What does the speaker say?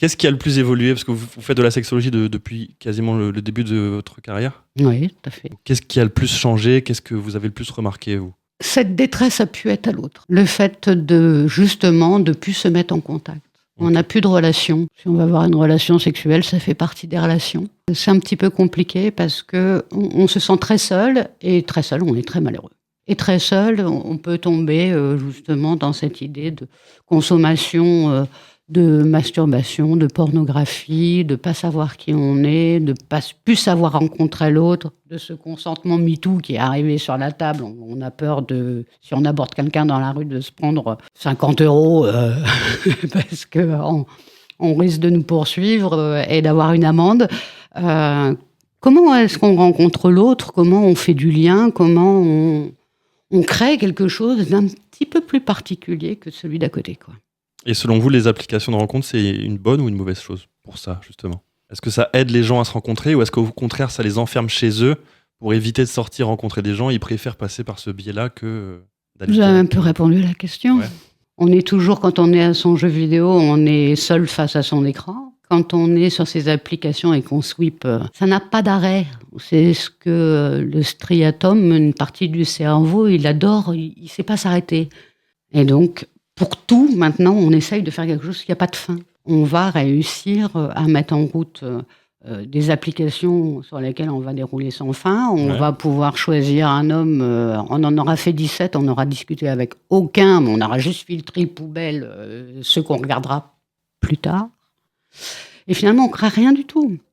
Qu'est-ce qui a le plus évolué? Parce que vous faites de la sexologie depuis quasiment le début de votre carrière. Oui, tout à fait. Qu'est-ce qui a le plus changé? Qu'est-ce que vous avez le plus remarqué, vous? Cette détresse appuyait à l'autre. Le fait de, justement, de plus se mettre en contact. On n'a plus de relation. Si on va avoir une relation sexuelle, ça fait partie des relations. C'est un petit peu compliqué parce qu'on se sent très seul, et très seul, on est très malheureux. Et très seul, on peut tomber justement dans cette idée de consommation, de masturbation, de pornographie, de pas savoir qui on est, de pas plus savoir rencontrer l'autre, de ce consentement MeToo qui est arrivé sur la table. On a peur de, si on aborde quelqu'un dans la rue, de se prendre 50 € parce qu'on risque de nous poursuivre et d'avoir une amende. Comment est-ce qu'on rencontre l'autre? Comment on fait du lien? Comment on crée quelque chose d'un petit peu plus particulier que celui d'à côté, quoi. Et selon vous, les applications de rencontre, c'est une bonne ou une mauvaise chose pour ça, justement? Est-ce que ça aide les gens à se rencontrer ou est-ce qu'au contraire, ça les enferme chez eux pour éviter de sortir, rencontrer des gens? Ils préfèrent passer par ce biais-là que d'aller Vous avez un directement. peu répondu à la question. Ouais. On est toujours, quand on est à son jeu vidéo, on est seul face à son écran. Quand on est sur ces applications et qu'on sweep, ça n'a pas d'arrêt. C'est ce que le striatum, une partie du cerveau, il adore, il ne sait pas s'arrêter. Et donc, pour tout, maintenant, on essaye de faire quelque chose qui n'a pas de fin. On va réussir à mettre en route des applications sur lesquelles on va dérouler sans fin. On Ouais. va pouvoir choisir un homme. On en aura fait 17, on aura discuté avec aucun, mais on aura juste filtré poubelle ceux qu'on regardera plus tard. Et finalement, on ne crée rien du tout.